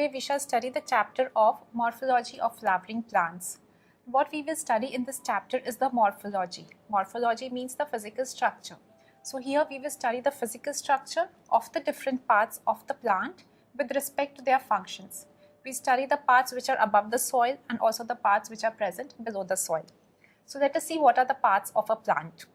today we shall study the chapter of morphology of flowering plants. What we will study in this chapter is the morphology. Morphology means the physical structure. So here we will study the physical structure of the different parts of the plant with respect to their functions. We study the parts which are above the soil and also the parts which are present below the soil. So let us see what are the parts of a plant.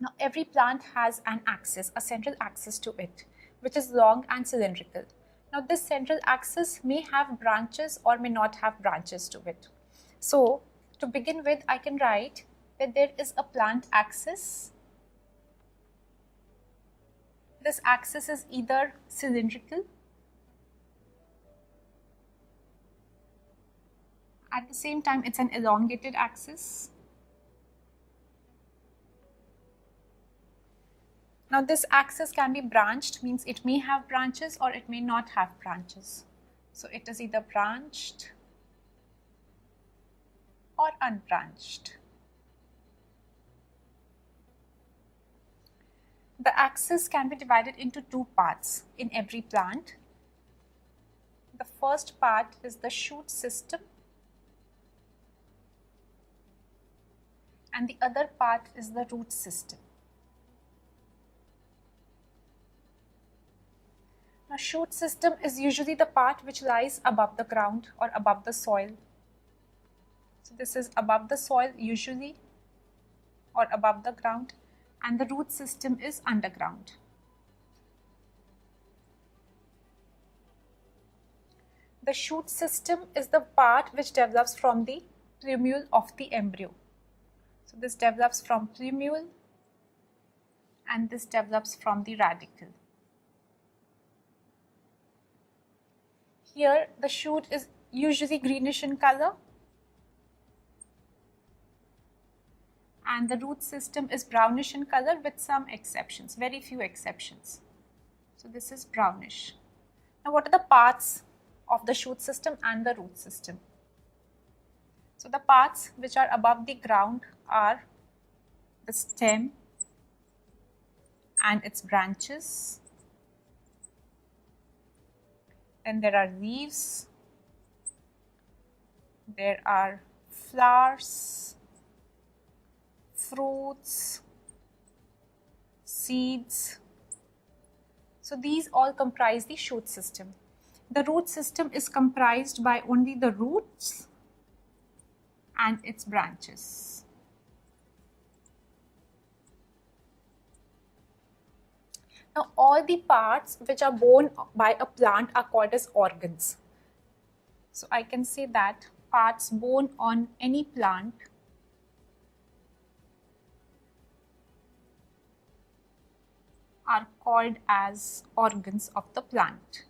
Now every plant has an axis, a central axis to it, which is long and cylindrical. Now this central axis may have branches or may not have branches to it. So to begin with, I can write that there is a plant axis. This axis is either cylindrical, at the same time it's an elongated axis. Now this axis can be branched, means it may have branches or it may not have branches. So it is either branched or unbranched. The axis can be divided into two parts in every plant. The first part is the shoot system and the other part is the root system. Now shoot system is usually the part which lies above the ground or above the soil. So this is above the soil usually or above the ground, and the root system is underground. The shoot system is the part which develops from the plumule of the embryo. So this develops from plumule and this develops from the radicle. Here the shoot is usually greenish in color and the root system is brownish in color with some exceptions, very few exceptions. So this is brownish. Now what are the parts of the shoot system and the root system? So the parts which are above the ground are the stem and its branches. Then there are leaves, there are flowers, fruits, seeds. So these all comprise the shoot system. The root system is comprised by only the roots and its branches. Now all the parts which are borne by a plant are called as organs. So I can say that parts borne on any plant are called as organs of the plant.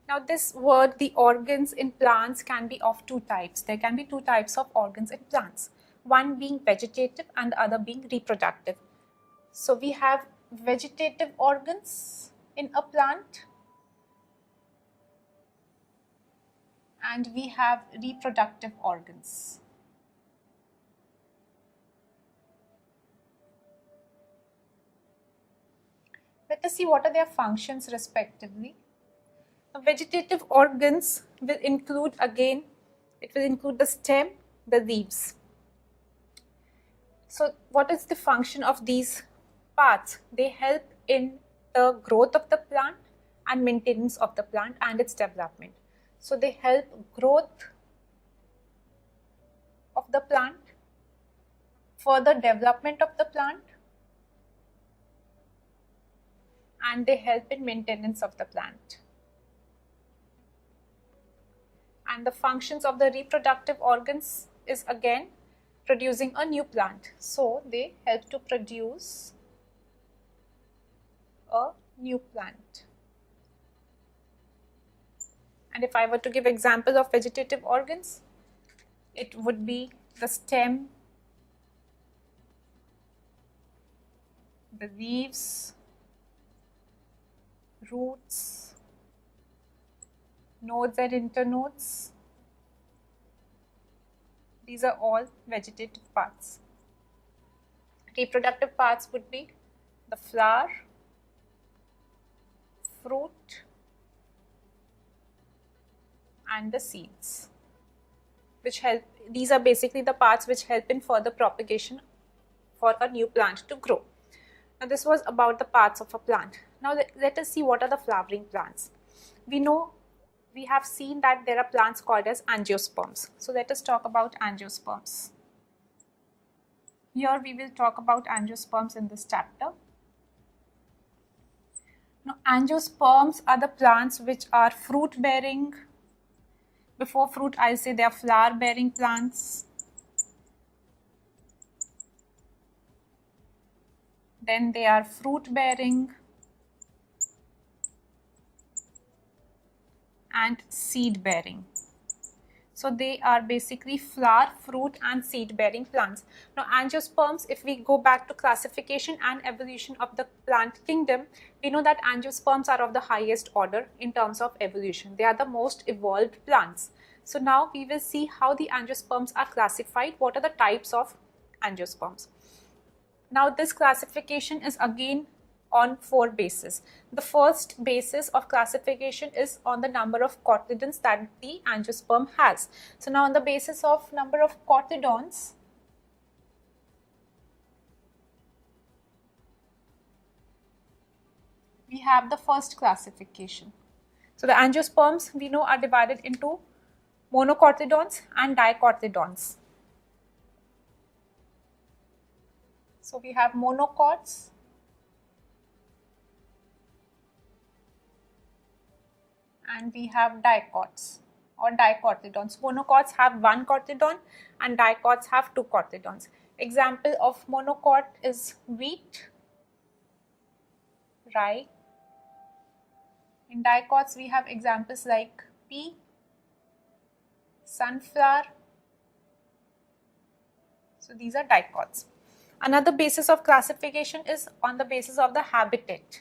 Now this word, the organs in plants, can be of two types. There can be two types of organs in plants, one being vegetative and the other being reproductive. So we have vegetative organs in a plant and we have reproductive organs. Let us see what are their functions respectively. The vegetative organs will include, again, it will include the stem, the leaves. So what is the function of these parts? They help in the growth of the plant and maintenance of the plant and its development. So they help growth of the plant, further development of the plant, and they help in maintenance of the plant. And the functions of the reproductive organs is again producing a new plant. So they help to produce a new plant. And if I were to give example of vegetative organs, it would be the stem, the leaves, roots, nodes and internodes. These are all vegetative parts. Reproductive parts would be the flower, fruit and the seeds, which help. These are basically the parts which help in further propagation for a new plant to grow. Now this was about the parts of a plant. Now let us see what are the flowering plants. We have seen that there are plants called as angiosperms. So let us talk about angiosperms. Here we will talk about angiosperms in this chapter. Now angiosperms are the plants which are fruit bearing. Before fruit, I'll say they are flower bearing plants. Then they are fruit bearing and seed bearing. So they are basically flower, fruit and seed bearing plants. Now angiosperms, if we go back to classification and evolution of the plant kingdom, we know that angiosperms are of the highest order in terms of evolution. They are the most evolved plants. So now we will see how the angiosperms are classified. What are the types of angiosperms? Now this classification is again on 4 bases. The first basis of classification is on the number of cotyledons that the angiosperm has. So now on the basis of number of cotyledons, we have the first classification. So the angiosperms we know are divided into monocotyledons and dicotyledons. So we have monocots and we have dicots or dicotyledons. Monocots have 1 cotyledon and dicots have 2 cotyledons. Example of monocot is wheat, rye. In dicots we have examples like pea, sunflower. So these are dicots. Another basis of classification is on the basis of the habitat.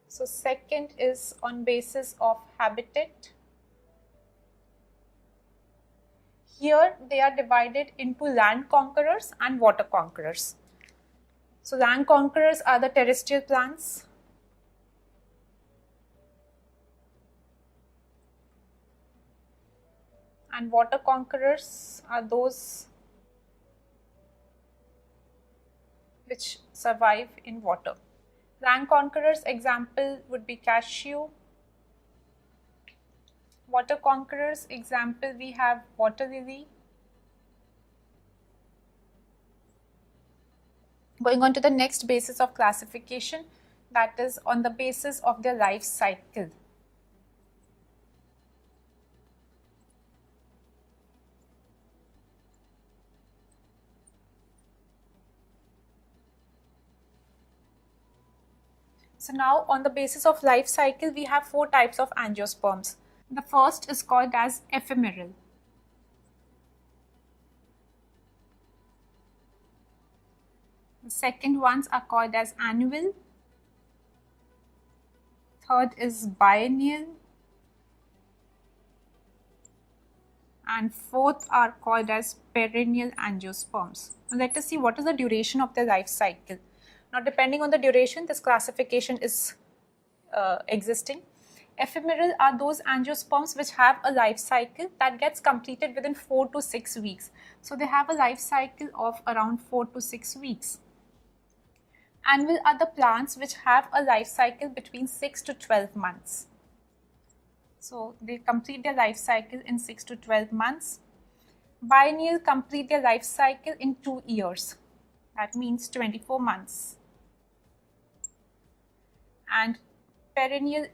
So second is on basis of habitat. Here they are divided into land conquerors and water conquerors. So land conquerors are the terrestrial plants. And water conquerors are those which survive in water. Land conquerors example would be cashew. Water conquerors example we have water lily. Going on to the next basis of classification, that is on the basis of their life cycle. So now on the basis of life cycle, we have 4 types of angiosperms. The first is called as ephemeral. The second ones are called as annual. Third is biennial. And fourth are called as perennial angiosperms. Now let us see what is the duration of their life cycle. Now depending on the duration, this classification is existing. Ephemeral are those angiosperms which have a life cycle that gets completed within 4 to 6 weeks. So they have a life cycle of around 4 to 6 weeks. Annual are the plants which have a life cycle between 6 to 12 months. So they complete their life cycle in 6 to 12 months. Biennial complete their life cycle in 2 years. That means 24 months. And perennial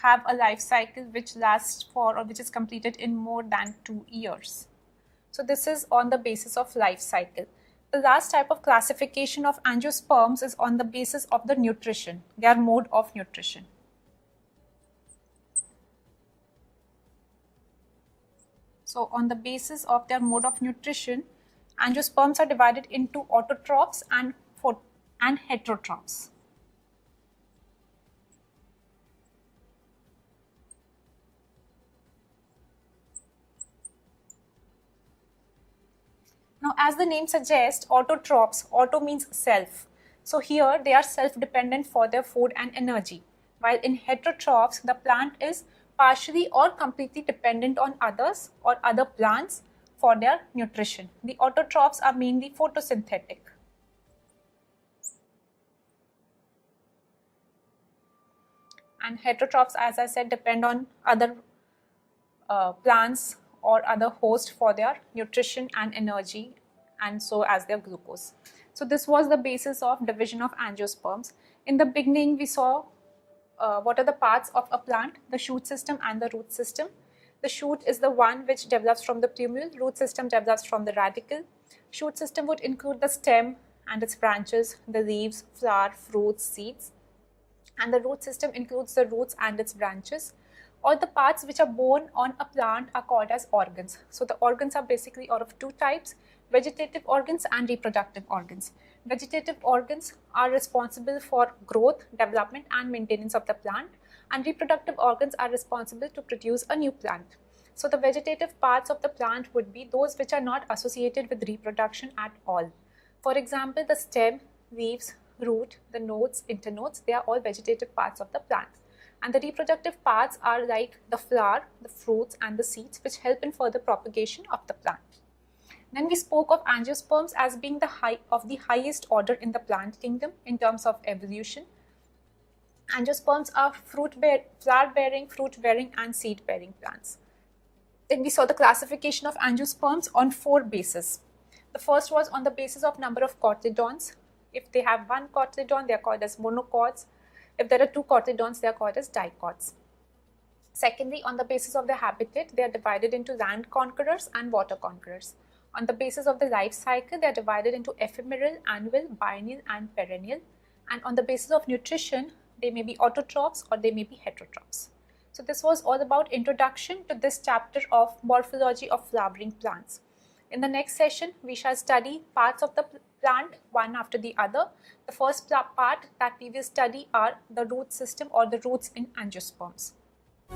have a life cycle which lasts for or which is completed in more than 2 years. So this is on the basis of life cycle. The last type of classification of angiosperms is on the basis of the nutrition, their mode of nutrition. So on the basis of their mode of nutrition, angiosperms are divided into autotrophs and heterotrophs. Now, as the name suggests, autotrophs, auto means self. So here they are self-dependent for their food and energy. while in heterotrophs, the plant is partially or completely dependent on others or other plants for their nutrition. The autotrophs are mainly photosynthetic. And heterotrophs, as I said, depend on other plants or other hosts for their nutrition and energy, and so as their glucose. So this was the basis of division of angiosperms. In the beginning, we saw what are the parts of a plant: the shoot system and the root system. The shoot is the one which develops from the plumule. Root system develops from the radicle. Shoot system would include the stem and its branches, the leaves, flower, fruits, seeds. And the root system includes the roots and its branches. All the parts which are borne on a plant are called as organs. So the organs are basically out of two types: vegetative organs and reproductive organs. Vegetative organs are responsible for growth, development and maintenance of the plant, and reproductive organs are responsible to produce a new plant. So the vegetative parts of the plant would be those which are not associated with reproduction at all. For example, the stem, leaves, root, the nodes, internodes, they are all vegetative parts of the plant. And the reproductive parts are like the flower, the fruits and the seeds, which help in further propagation of the plant. Then we spoke of angiosperms as being the highest order in the plant kingdom in terms of evolution. Angiosperms are flower-bearing, fruit-bearing and seed-bearing plants. Then we saw the classification of angiosperms on 4 bases. The first was on the basis of number of cotyledons. If they have one cotyledon, they are called as monocots. If there are 2 cotyledons, they are called as dicots. Secondly, on the basis of their habitat, they are divided into land conquerors and water conquerors. On the basis of the life cycle, they are divided into ephemeral, annual, biennial and perennial. And on the basis of nutrition, they may be autotrophs or they may be heterotrophs. So this was all about introduction to this chapter of morphology of flowering plants. In the next session, we shall study parts of the plant one after the other. The first part that we will study are the root system or the roots in angiosperms.